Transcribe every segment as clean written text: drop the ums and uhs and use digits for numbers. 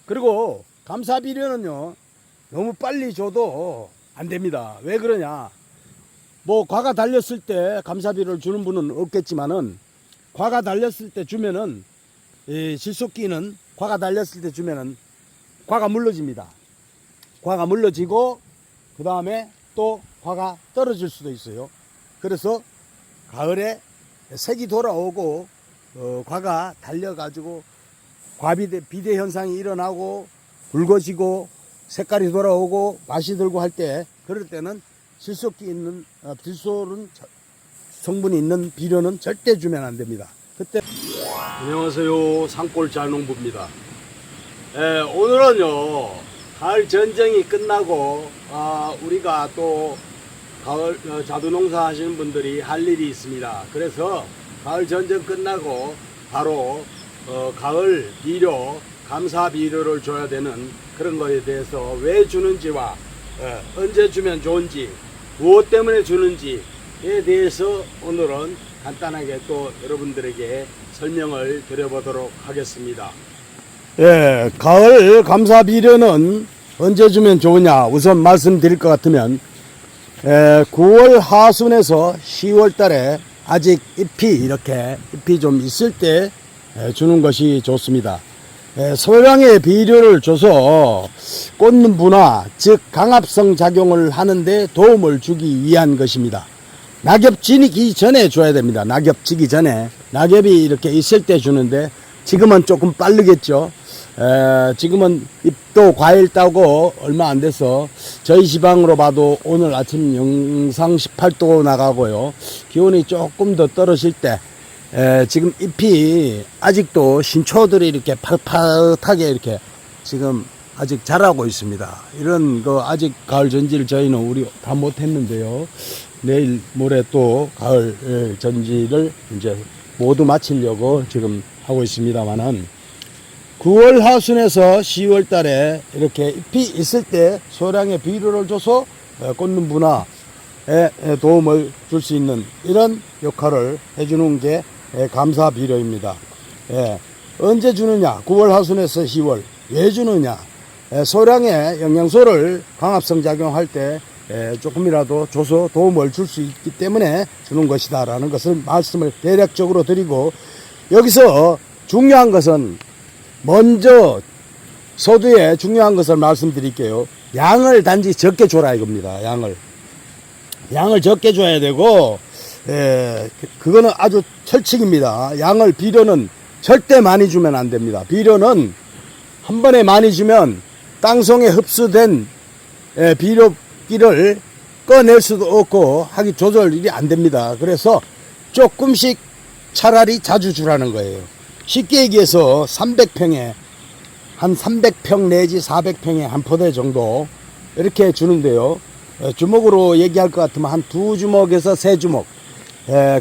그리고 감사비료는요, 너무 빨리 줘도 안 됩니다. 왜 그러냐? 뭐 과가 달렸을 때 감사비료를 주는 분은 없겠지만은, 과가 달렸을 때 주면은, 이 질소끼는 과가 달렸을 때 주면은 과가 물러집니다. 과가 물러지고 그 다음에 또 과가 떨어질 수도 있어요. 그래서 가을에 색이 돌아오고 과가 달려가지고 비대 현상이 일어나고 붉어지고 색깔이 돌아오고 맛이 들고 할 때, 그럴 때는 질소끼 있는 질소는 성분이 있는 비료는 절대 주면 안 됩니다. 그때. 안녕하세요, 산골잘농부입니다. 오늘은요, 가을 전쟁이 끝나고 우리가 또 가을 자두농사 하시는 분들이 할 일이 있습니다. 그래서 가을 전쟁 끝나고 바로 가을 비료, 감사 비료를 줘야 되는 그런 거에 대해서 왜 주는지와 언제 주면 좋은지, 무엇 때문에 주는지에 대해서 오늘은 간단하게 또 여러분들에게 설명을 드려보도록 하겠습니다. 예, 가을 감사 비료는 언제 주면 좋으냐, 우선 말씀드릴 것 같으면 9월 하순에서 10월 달에 아직 잎이 좀 있을 때 주는 것이 좋습니다. 소량의 비료를 줘서 꽂는 분화, 즉 강압성 작용을 하는데 도움을 주기 위한 것입니다. 낙엽 지기 전에 줘야 됩니다. 낙엽 지기 전에. 낙엽이 이렇게 있을 때 주는데, 지금은 조금 빠르겠죠. 지금은 잎도 과일 따고 얼마 안 돼서 저희 지방으로 봐도 오늘 아침 영상 18도 나가고요. 기온이 조금 더 떨어질 때 지금 잎이 아직도 신초들이 이렇게 팍팍하게 이렇게 지금 아직 자라고 있습니다. 이런 거 아직 가을 전지를 저희는 우리 다 못했는데요. 내일 모레 또 가을 전지를 이제 모두 마치려고 지금 하고 있습니다만은, 9월 하순에서 10월 달에 이렇게 잎이 있을 때 소량의 비료를 줘서 꽂는 분화에 도움을 줄 수 있는 이런 역할을 해주는 게 감사 비료입니다. 언제 주느냐? 9월 하순에서 10월. 왜 주느냐? 소량의 영양소를 강압성 작용할 때 조금이라도 줘서 도움을 줄 수 있기 때문에 주는 것이다 라는 것을 말씀을 대략적으로 드리고, 여기서 중요한 것은, 먼저 서두에 중요한 것을 말씀드릴게요. 양을 단지 적게 줘라 이겁니다. 양을 적게 줘야 되고, 그거는 아주 철칙입니다. 비료는 절대 많이 주면 안 됩니다. 비료는 한 번에 많이 주면 땅속에 흡수된 비료기를 꺼낼 수도 없고 조절이 안 됩니다. 그래서 조금씩 차라리 자주 주라는 거예요. 쉽게 얘기해서 300평에 한 300평 내지 400평에 한 포대 정도 이렇게 주는데요. 주먹으로 얘기할 것 같으면 한 2주먹에서 3주먹.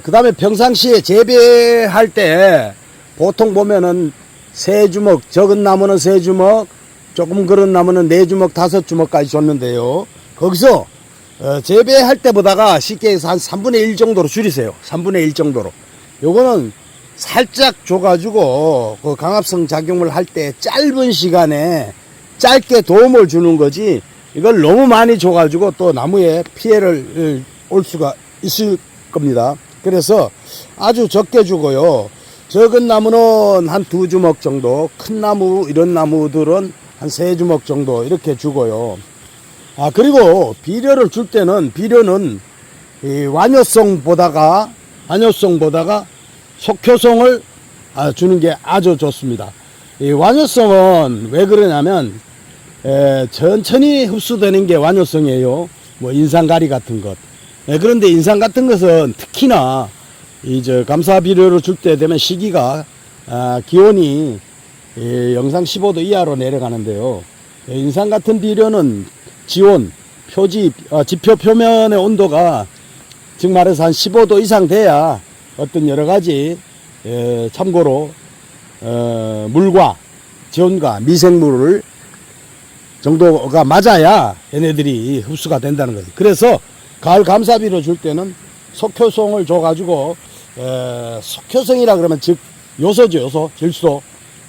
그 다음에 평상시에 재배할 때 보통 보면은 3주먹, 적은 나무는 3주먹, 조금 그런 나무는 4주먹, 5주먹까지 줬는데요. 거기서 재배할 때보다가 쉽게 해서 한 3분의 1 정도로 줄이세요. 3분의 1 정도로. 요거는 살짝 줘가지고 그 강압성 작용을 할 때 짧은 시간에 짧게 도움을 주는 거지, 이걸 너무 많이 줘가지고 또 나무에 피해를 올 수가 있을 겁니다. 그래서 아주 적게 주고요. 적은 나무는 한 2주먹 정도, 큰 나무 이런 나무들은 한 3주먹 정도 이렇게 주고요. 그리고 비료를 줄 때는, 비료는 이 완효성보다가 속효성을 주는 게 아주 좋습니다. 이 완효성은 왜 그러냐면 천천히 흡수되는 게 완효성이에요. 뭐 인상가리 같은 것. 그런데 인상 같은 것은 특히나 감사 비료를 줄 때 되면 시기가 기온이 영상 15도 이하로 내려가는데요. 인상 같은 비료는 지온, 지표 표면의 온도가 즉 말해서 한 15도 이상 돼야 어떤 여러 가지 참고로 물과 지온과 미생물을 정도가 맞아야 얘네들이 흡수가 된다는 거죠. 그래서 가을 감사비료 줄 때는 속효성을 줘가지고 속효성이라 그러면 즉 요소죠.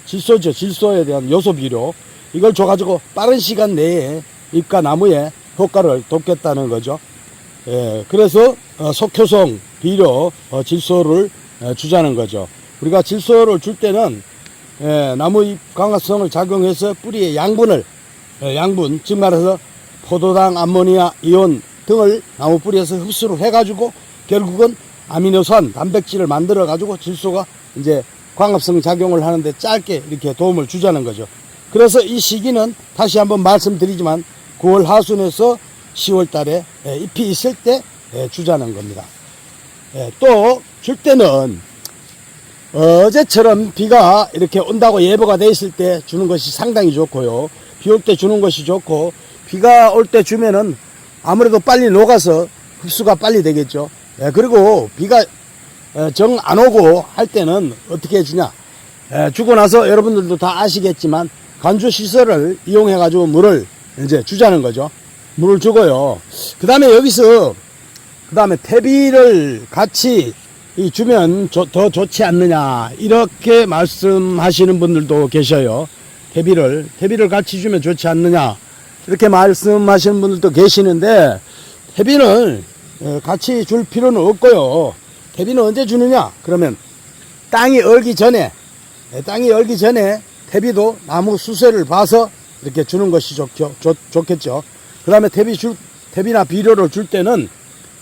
질소에 대한 요소 비료, 이걸 줘가지고 빠른 시간 내에 잎과 나무에 효과를 돕겠다는 거죠. 예, 그래서 속효성, 비료, 질소를 주자는 거죠. 우리가 질소를 줄 때는 나무 잎 광합성을 작용해서 뿌리의 양분, 즉 말해서 포도당, 암모니아, 이온 등을 나무 뿌리에서 흡수를 해가지고 결국은 아미노산, 단백질을 만들어가지고 질소가 이제 광합성 작용을 하는데 짧게 이렇게 도움을 주자는 거죠. 그래서 이 시기는 다시 한번 말씀드리지만 9월 하순에서 10월 달에 잎이 있을 때 주자는 겁니다. 또 줄 때는 어제처럼 비가 이렇게 온다고 예보가 돼 있을 때 주는 것이 상당히 좋고요. 비 올 때 주는 것이 좋고, 비가 올 때 주면은 아무래도 빨리 녹아서 흡수가 빨리 되겠죠. 그리고 비가 정 안 오고 할 때는 어떻게 해주냐. 주고 나서 여러분들도 다 아시겠지만 관주 시설을 이용해 가지고 물을 이제 주자는 거죠. 물을 주고요. 그 다음에 퇴비를 같이 주면 더 좋지 않느냐, 이렇게 말씀하시는 분들도 계셔요. 퇴비를 같이 주면 좋지 않느냐, 이렇게 말씀하시는 분들도 계시는데, 퇴비는 같이 줄 필요는 없고요. 퇴비는 언제 주느냐 그러면 땅이 얼기 전에 퇴비도 나무 수세를 봐서 이렇게 주는 것이 좋겠죠. 그 다음에 퇴비나 비료를 줄 때는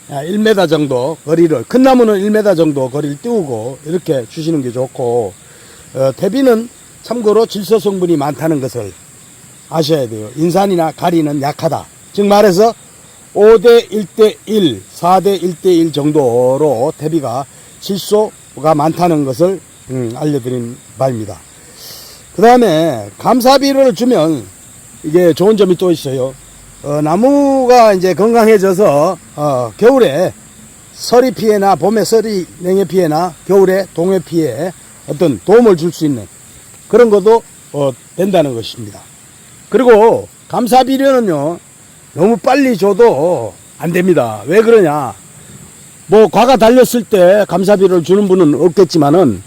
1m 정도 거리를, 큰 나무는 1m 정도 거리를 띄우고 이렇게 주시는 게 좋고, 퇴비는 참고로 질소 성분이 많다는 것을 아셔야 돼요. 인산이나 가리는 약하다. 즉 말해서 5대 1대1, 4대 1대1 정도로 퇴비가 질소가 많다는 것을 알려드린 바입니다. 그 다음에 감사비료를 주면 이게 좋은 점이 또 있어요. 나무가 이제 건강해져서 겨울에 서리 피해나 봄에 서리 냉해 피해나 겨울에 동해 피해에 어떤 도움을 줄 수 있는 그런 것도 된다는 것입니다. 그리고 감사비료는요 너무 빨리 줘도 안 됩니다. 왜 그러냐, 뭐 과가 달렸을 때 감사비료를 주는 분은 없겠지만은,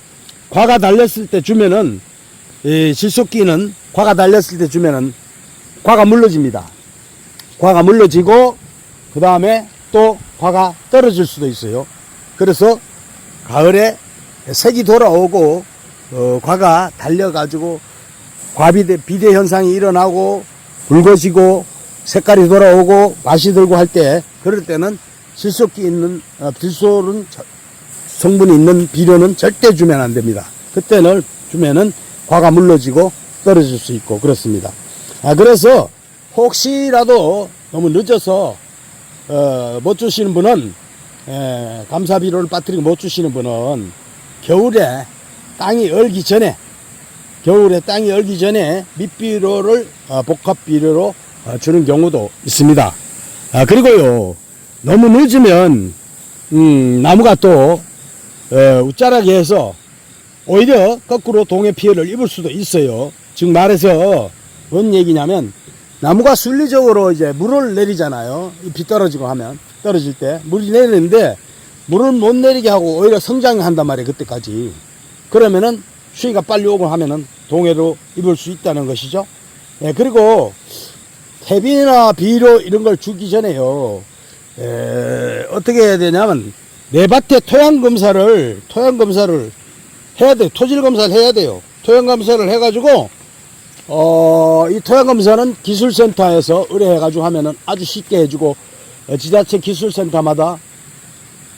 과가 달렸을 때 주면은 이 질소끼는 과가 달렸을 때 주면은 과가 물러집니다. 과가 물러지고 그 다음에 또 과가 떨어질 수도 있어요. 그래서 가을에 색이 돌아오고 과가 달려가지고 비대 현상이 일어나고 붉어지고 색깔이 돌아오고 맛이 들고 할 때, 그럴 때는 질소끼 있는 질소는 성분이 있는 비료는 절대 주면 안 됩니다. 그때는 주면은 과가 물러지고 떨어질 수 있고 그렇습니다. 그래서 혹시라도 너무 늦어서 못 주시는 분은, 감사비료를 빠뜨리고 못 주시는 분은 겨울에 땅이 얼기 전에 밑비료를 복합비료로 주는 경우도 있습니다. 그리고요 너무 늦으면 나무가 또 웃자라게 해서 오히려 거꾸로 동해 피해를 입을 수도 있어요. 즉 말해서 뭔 얘기냐면, 나무가 순리적으로 이제 물을 내리잖아요. 잎이 떨어지고 하면, 떨어질 때 물이 내리는데 물을 못 내리게 하고 오히려 성장을 한단 말이에요. 그때까지. 그러면은 추위가 빨리 오고 하면은 동해로 입을 수 있다는 것이죠. 그리고 퇴비나 비료 이런 걸 주기 전에요, 어떻게 해야 되냐면, 내 밭에 토양 검사를 해야 돼요. 토질 검사를 해야 돼요. 토양 검사를 해가지고 이 토양 검사는 기술센터에서 의뢰해가지고 하면은 아주 쉽게 해주고, 지자체 기술센터마다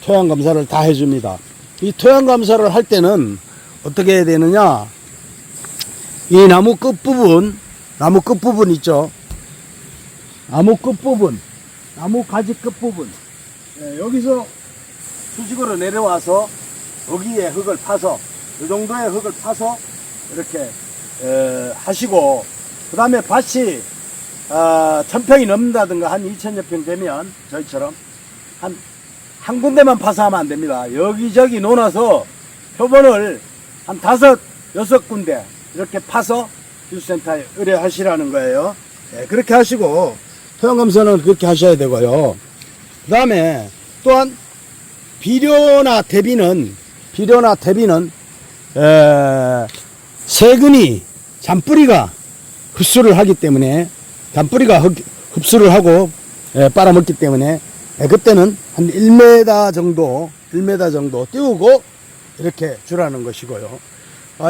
토양 검사를 다 해줍니다. 이 토양 검사를 할 때는 어떻게 해야 되느냐, 이 나무 끝부분 있죠. 나무 가지 끝부분, 여기서 수직으로 내려와서 여기에 흙을 파서, 이 정도의 흙을 파서 이렇게 하시고, 그 다음에 밭이 1000평이 넘는다든가 한 2000여 평 되면 저희처럼 한 군데만 파서 하면 안 됩니다. 여기저기 놓아서 표본을 한 5, 6군데 이렇게 파서 기술센터에 의뢰하시라는 거예요. 그렇게 하시고, 토양검사는 그렇게 하셔야 되고요. 그 다음에 또한 비료나 퇴비는 세균이, 잔뿌리가 흡수를 하기 때문에 단뿌리가 흡수를 하고 빨아먹기 때문에 그때는 한 1m 정도 띄우고 이렇게 주라는 것이고요.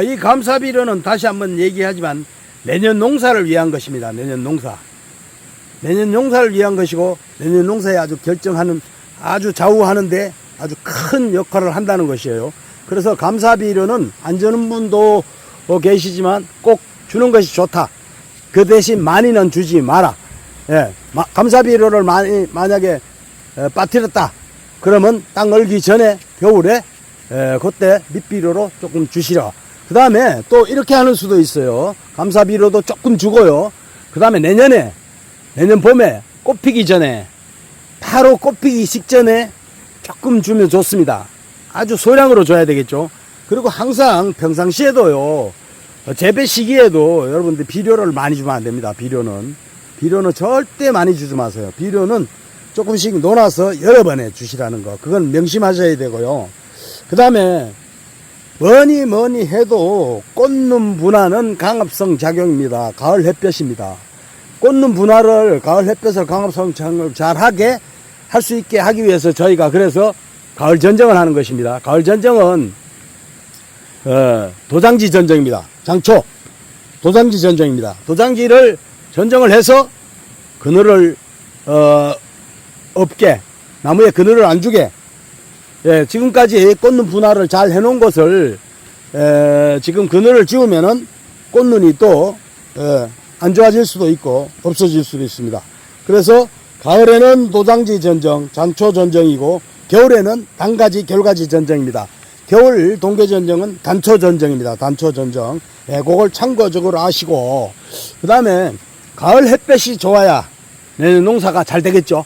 이 감사비료는 다시 한번 얘기하지만 내년 농사를 위한 것입니다. 내년 농사를 위한 것이고 내년 농사에 아주 좌우하는데 아주 큰 역할을 한다는 것이에요. 그래서 감사비료는 안 주는 분도 계시지만 꼭 주는 것이 좋다. 그 대신 많이는 주지 마라. 감사비료를 만약에 빠뜨렸다. 그러면 땅 얼기 전에 겨울에 그때 밑비료로 조금 주시라. 그 다음에 또 이렇게 하는 수도 있어요. 감사비료도 조금 주고요. 그 다음에 내년 봄에 꽃 피기 전에 바로 꽃 피기 직전에 조금 주면 좋습니다. 아주 소량으로 줘야 되겠죠. 그리고 항상 평상시에도요, 재배 시기에도 여러분들 비료를 많이 주면 안 됩니다. 비료는 절대 많이 주지 마세요. 비료는 조금씩 놓아서 여러 번에 주시라는 거, 그건 명심하셔야 되고요. 그 다음에 뭐니 해도 꽃눈 분화는 강압성 작용입니다. 가을 햇볕입니다. 꽃눈 분화를 가을 햇볕을 강압성 작용을 잘하게 할 수 있게 하기 위해서 저희가 그래서 가을 전정을 하는 것입니다. 가을 전정은 도장지 전정입니다. 장초 도장지 전정입니다. 도장지를 전정을 해서 그늘을 없게, 나무에 그늘을 안 주게, 지금까지 꽃눈 분화를 잘 해놓은 것을 지금 그늘을 지우면은 꽃눈이 또 안 좋아질 수도 있고 없어질 수도 있습니다. 그래서 가을에는 도장지 전정, 장초 전정이고 겨울에는 단가지, 겨울가지 전정입니다. 겨울 동계 전정은 단초 전정입니다. 단초 전정. 그걸 참고적으로 아시고, 그 다음에 가을 햇볕이 좋아야 내년 농사가 잘 되겠죠.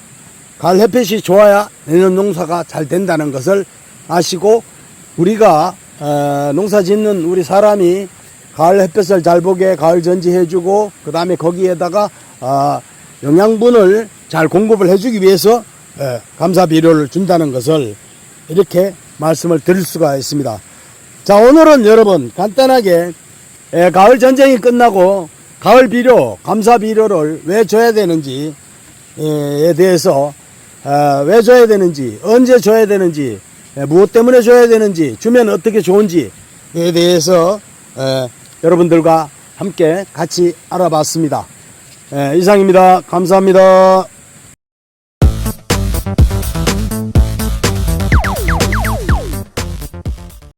가을 햇볕이 좋아야 내년 농사가 잘 된다는 것을 아시고, 우리가 농사 짓는 우리 사람이 가을 햇볕을 잘 보게 가을 전지해주고, 그 다음에 거기에다가 영양분을 잘 공급을 해주기 위해서 감사비료를 준다는 것을 이렇게 말씀을 드릴 수가 있습니다. 자, 오늘은 여러분 간단하게 가을 전쟁이 끝나고 가을 비료, 감사비료를 왜 줘야 되는지에 대해서, 왜 줘야 되는지, 언제 줘야 되는지, 무엇 때문에 줘야 되는지, 주면 어떻게 좋은지에 대해서 여러분들과 함께 같이 알아봤습니다. 이상입니다. 감사합니다.